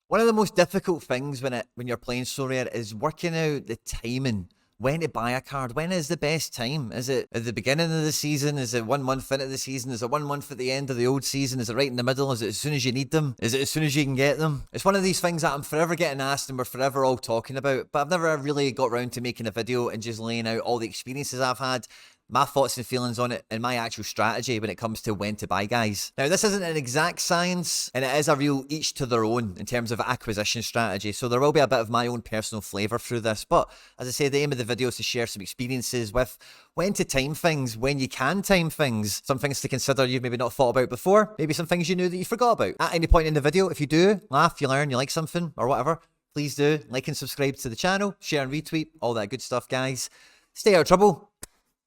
One of the most difficult things when you're playing Sorare is working out the timing. When to buy a card? When is the best time? Is it at the beginning of the season? Is it 1 month into the season? Is it 1 month at the end of the old season? Is it right in the middle? Is it as soon as you need them? Is it as soon as you can get them? It's one of these things that I'm forever getting asked and we're forever all talking about, but I've never really got around to making a video and just laying out all the experiences I've had, my thoughts and feelings on it, and my actual strategy when it comes to when to buy guys. Now, this isn't an exact science, and it is a real each to their own in terms of acquisition strategy, so there will be a bit of my own personal flavour through this, but as I say, the aim of the video is to share some experiences with when to time things, when you can time things, some things to consider you've maybe not thought about before, maybe some things you knew that you forgot about. At any point in the video, if you do, laugh, you learn, you like something, or whatever, please do like and subscribe to the channel, share and retweet, all that good stuff, guys. Stay out of trouble.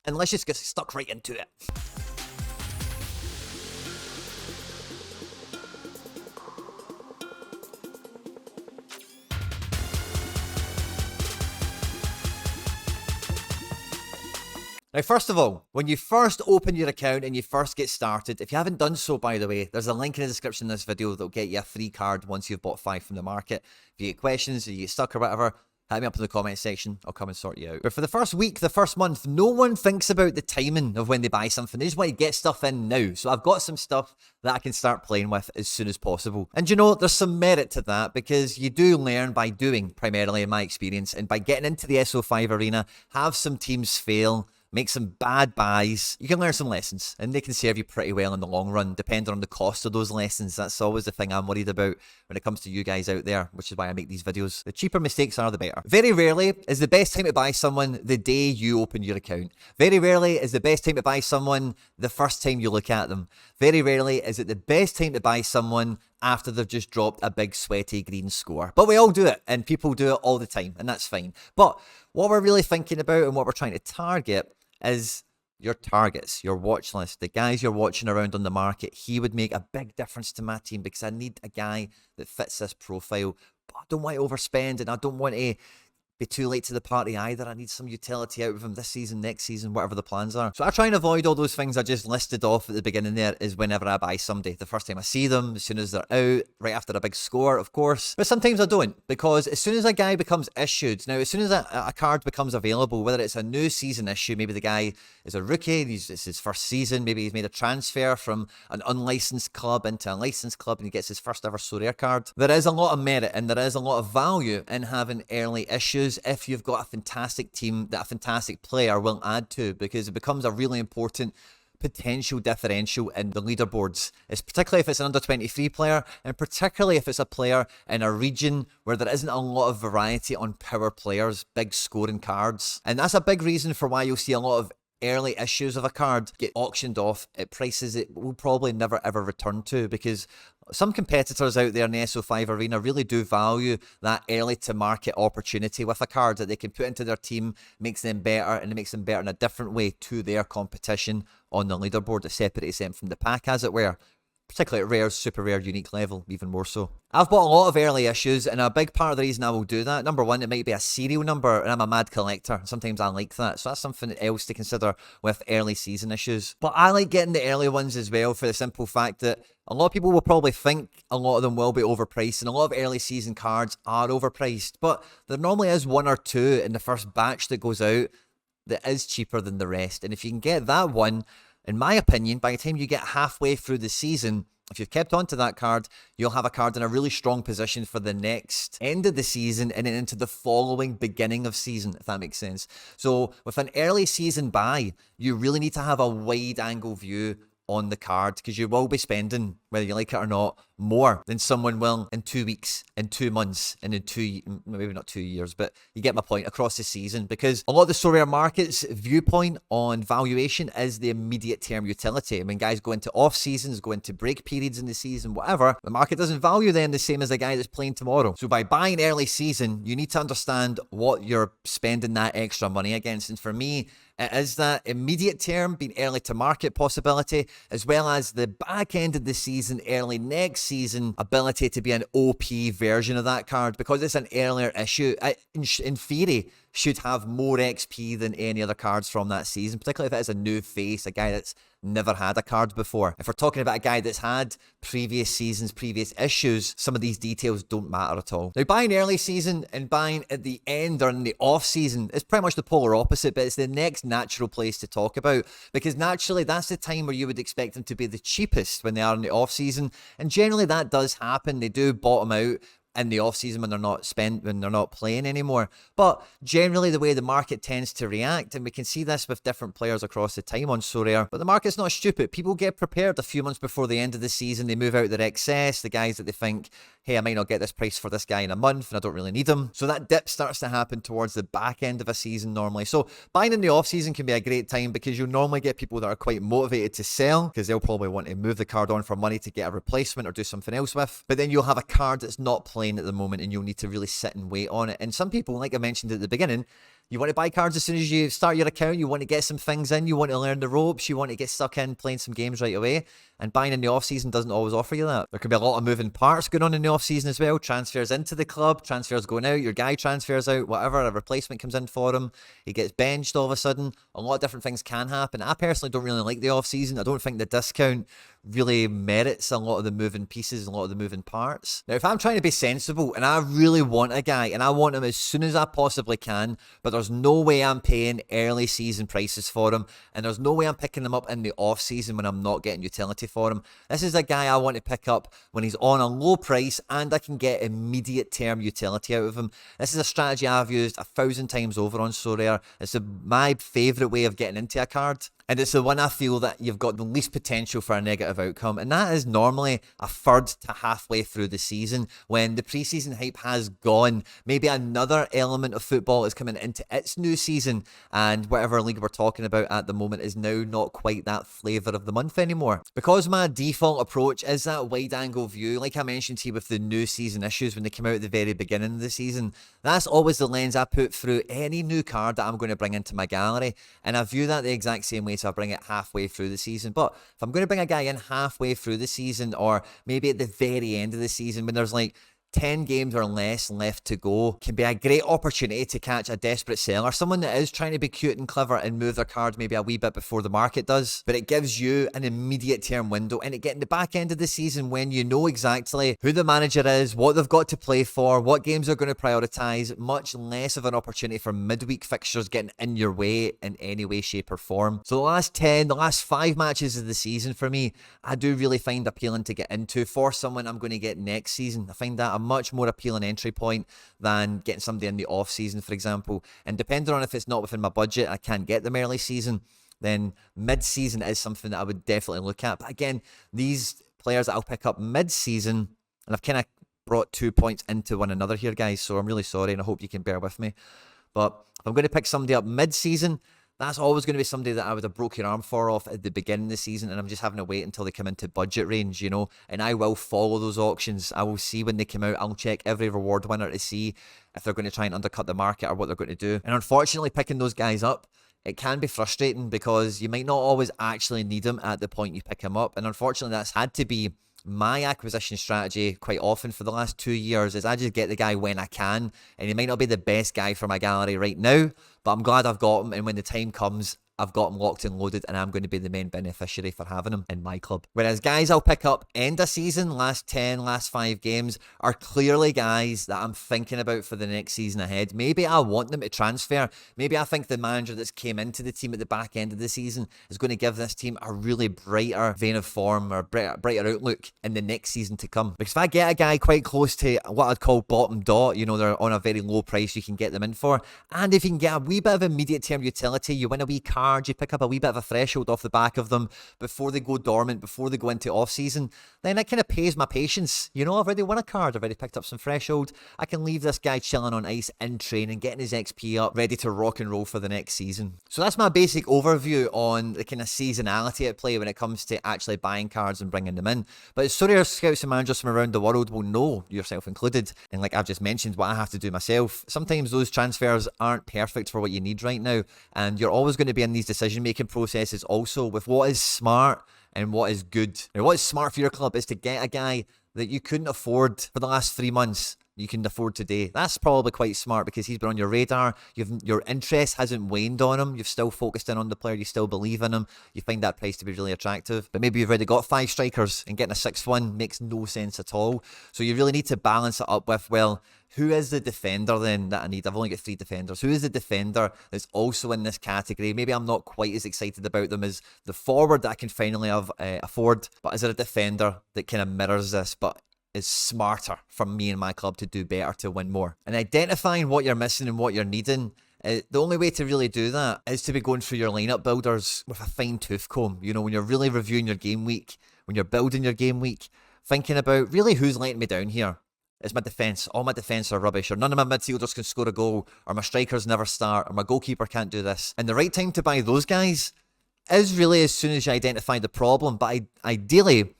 And let's just get stuck right into it. Now, first of all, when you first open your account and you first get started, if you haven't done so, by the way, there's a link in the description of this video that'll get you a free card once you've bought 5 from the market. If you get questions, or you get stuck or whatever, hit me up in the comment section. I'll come and sort you out. But for the first week, the first month, no one thinks about the timing of when they buy something. They just want to get stuff in now. So I've got some stuff that I can start playing with as soon as possible. And you know, there's some merit to that because you do learn by doing, primarily in my experience, and by getting into the SO5 arena, have some teams fail, make some bad buys, you can learn some lessons and they can serve you pretty well in the long run, depending on the cost of those lessons. That's always the thing I'm worried about when it comes to you guys out there, which is why I make these videos. The cheaper mistakes are, the better. Very rarely is the best time to buy someone the day you open your account. Very rarely is the best time to buy someone the first time you look at them. Very rarely is it the best time to buy someone after they've just dropped a big sweaty green score. But we all do it, and people do it all the time, and that's fine. But what we're really thinking about and what we're trying to target is your targets, your watch list, the guys you're watching around on the market. He would make a big difference to my team because I need a guy that fits this profile, but I don't want to overspend and I don't want to be too late to the party either. I need some utility out of him this season, next season, whatever the plans are. So I try and avoid all those things I just listed off at the beginning there is whenever I buy somebody. The first time I see them, as soon as they're out, right after a big score, of course. But sometimes I don't, because as soon as a guy becomes issued, now as soon as a card becomes available, whether it's a new season issue, maybe the guy is a rookie, it's his first season, maybe he's made a transfer from an unlicensed club into a licensed club and he gets his first ever Sorare card. There is a lot of merit and there is a lot of value in having early issues if you've got a fantastic team that a fantastic player will add to, because it becomes a really important potential differential in the leaderboards. It's particularly if it's an under 23 player, and particularly if it's a player in a region where there isn't a lot of variety on power players, big scoring cards. And that's a big reason for why you'll see a lot of early issues of a card get auctioned off at prices it will probably never ever return to, because some competitors out there in the SO5 arena really do value that early to market opportunity with a card that they can put into their team, makes them better, and it makes them better in a different way to their competition on the leaderboard that separates them from the pack, as it were. Particularly at rare, super rare, unique level, even more so. I've bought a lot of early issues, and a big part of the reason I will do that, number one, it might be a serial number, and I'm a mad collector. Sometimes I like that, so that's something else to consider with early season issues. But I like getting the early ones as well for the simple fact that a lot of people will probably think a lot of them will be overpriced, and a lot of early season cards are overpriced, but there normally is one or two in the first batch that goes out that is cheaper than the rest, and if you can get that one, in my opinion, by the time you get halfway through the season, if you've kept on to that card, you'll have a card in a really strong position for the next end of the season and then into the following beginning of season, if that makes sense. So with an early season buy, you really need to have a wide angle view on the card, because you will be spending, whether you like it or not, more than someone will in 2 weeks, in 2 months, and in maybe not 2 years, but you get my point, across the season. Because a lot of the Sorare market's viewpoint on valuation is the immediate term utility. When guys go into off seasons, go into break periods in the season, whatever, the market doesn't value them the same as the guy that's playing tomorrow. So by buying early season, you need to understand what you're spending that extra money against. And for me, it is that immediate term, being early to market possibility, as well as the back end of the season, early next season ability to be an OP version of that card, because it's an earlier issue. In theory, should have more XP than any other cards from that season, particularly if it is a new face, a guy that's never had a card before. If we're talking about a guy that's had previous seasons, previous issues, some of these details don't matter at all. Now, buying early season and buying at the end or in the off season is pretty much the polar opposite, but it's the next natural place to talk about, because naturally that's the time where you would expect them to be the cheapest when they are in the off season, and generally that does happen. They do bottom out in the off-season when they're not playing anymore. But generally the way the market tends to react, and we can see this with different players across the time on Sorare, but the market's not stupid. People get prepared a few months before the end of the season. They move out their excess, the guys that they think, hey, I might not get this price for this guy in a month and I don't really need him. So that dip starts to happen towards the back end of a season normally. So buying in the off-season can be a great time because you'll normally get people that are quite motivated to sell because they'll probably want to move the card on for money to get a replacement or do something else with. But then you'll have a card that's not playing at the moment and you'll need to really sit and wait on it. And some people, like I mentioned at the beginning, you want to buy cards as soon as you start your account. You want to get some things in. You want to learn the ropes. You want to get stuck in playing some games right away. And buying in the off-season doesn't always offer you that. There can be a lot of moving parts going on in the off-season as well. Transfers into the club, transfers going out, your guy transfers out, whatever, a replacement comes in for him, he gets benched all of a sudden. A lot of different things can happen. I personally don't really like the off-season. I don't think the discount really merits a lot of the moving pieces, a lot of the moving parts. Now, if I'm trying to be sensible and I really want a guy and I want him as soon as I possibly can, but there's no way I'm paying early season prices for him, and there's no way I'm picking him up in the off-season when I'm not getting utility for him. This is a guy I want to pick up when he's on a low price and I can get immediate term utility out of him. This is a strategy I've used 1,000 times over on Sorare. It's my favourite way of getting into a card. And it's the one I feel that you've got the least potential for a negative outcome. And that is normally a third to halfway through the season when the preseason hype has gone. Maybe another element of football is coming into its new season. And whatever league we're talking about at the moment is now not quite that flavour of the month anymore. Because my default approach is that wide angle view, like I mentioned to you with the new season issues when they came out at the very beginning of the season, that's always the lens I put through any new card that I'm going to bring into my gallery. And I view that the exact same way. So I bring it halfway through the season. But if I'm going to bring a guy in halfway through the season, or maybe at the very end of the season when there's like 10 games or less left to go, can be a great opportunity to catch a desperate seller, someone that is trying to be cute and clever and move their cards maybe a wee bit before the market does, but it gives you an immediate term window. And it get in the back end of the season when you know exactly who the manager is, what they've got to play for, what games they're going to prioritise, much less of an opportunity for midweek fixtures getting in your way in any way, shape or form. So the last 5 matches of the season for me, I do really find appealing to get into for someone I'm going to get next season. I find that a much more appealing entry point than getting somebody in the off season, for example. And depending on if it's not within my budget, I can't get them early season, then mid-season is something that I would definitely look at. But again, these players that I'll pick up mid-season, and I've kind of brought 2 points into one another here, guys, so I'm really sorry and I hope you can bear with me. But if I'm going to pick somebody up mid-season, that's always going to be somebody that I would have broke your arm for off at the beginning of the season, and I'm just having to wait until they come into budget range, you know, and I will follow those auctions. I will see when they come out. I'll check every reward winner to see if they're going to try and undercut the market or what they're going to do. And unfortunately, picking those guys up, it can be frustrating because you might not always actually need them at the point you pick them up. And unfortunately, that's had to be my acquisition strategy quite often for the last 2 years, is I just get the guy when I can, and he might not be the best guy for my gallery right now, but I'm glad I've got him, and when the time comes, I've got him locked and loaded, and I'm going to be the main beneficiary for having him in my club. Whereas guys I'll pick up end of season, last 5 games, are clearly guys that I'm thinking about for the next season ahead. Maybe I want them to transfer. Maybe I think the manager that's came into the team at the back end of the season is going to give this team a really brighter vein of form or brighter outlook in the next season to come. Because if I get a guy quite close to what I'd call bottom dot, you know, they're on a very low price you can get them in for, and if you can get a wee bit of immediate term utility, you win a wee card, you pick up a wee bit of a threshold off the back of them before they go dormant, before they go into off-season, then it kind of pays my patience. You know, I've already won a card, I've already picked up some threshold. I can leave this guy chilling on ice in training, getting his XP up, ready to rock and roll for the next season. So that's my basic overview on the kind of seasonality at play when it comes to actually buying cards and bringing them in. But as Sorare scouts and managers from around the world will know, yourself included, and like I've just mentioned, what I have to do myself, sometimes those transfers aren't perfect for what you need right now, and you're always going to be in these decision-making processes also with what is smart and what is good. Now, what is smart for your club is to get a guy that you couldn't afford for the last 3 months you can afford today. That's probably quite smart because he's been on your radar. Your interest hasn't waned on him. You've still focused in on the player. You still believe in him. You find that price to be really attractive. But maybe you've already got 5 strikers and getting a 6-1 makes no sense at all. So you really need to balance it up with, well, who is the defender then that I need? I've only got 3 defenders. Who is the defender that's also in this category? Maybe I'm not quite as excited about them as the forward that I can finally afford. But is there a defender that kind of mirrors this, but is smarter for me and my club to do better, to win more? And identifying what you're missing and what you're needing, the only way to really do that is to be going through your lineup builders with a fine tooth comb. You know, when you're really reviewing your game week, when you're building your game week, thinking about really who's letting me down here. It's my defence. All my defence are rubbish, or none of my midfielders can score a goal, or my strikers never start, or my goalkeeper can't do this. And the right time to buy those guys is really as soon as you identify the problem. But ideally,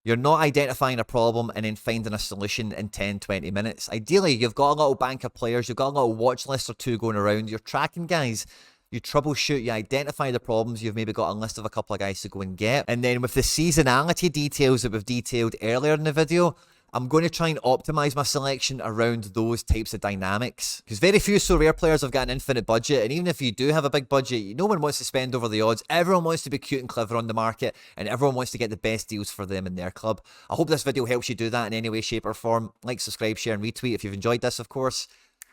you're not identifying a problem and then finding a solution in 10, 20 minutes. Ideally, you've got a little bank of players, you've got a little watch list or 2 going around, you're tracking guys, you troubleshoot, you identify the problems, you've maybe got a list of a couple of guys to go and get. And then with the seasonality details that we've detailed earlier in the video, I'm going to try and optimize my selection around those types of dynamics. Because very few Sorare players have got an infinite budget, and even if you do have a big budget, no one wants to spend over the odds. Everyone wants to be cute and clever on the market, and everyone wants to get the best deals for them and their club. I hope this video helps you do that in any way, shape, or form. Like, subscribe, share, and retweet if you've enjoyed this, of course.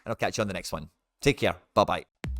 And I'll catch you on the next one. Take care. Bye-bye.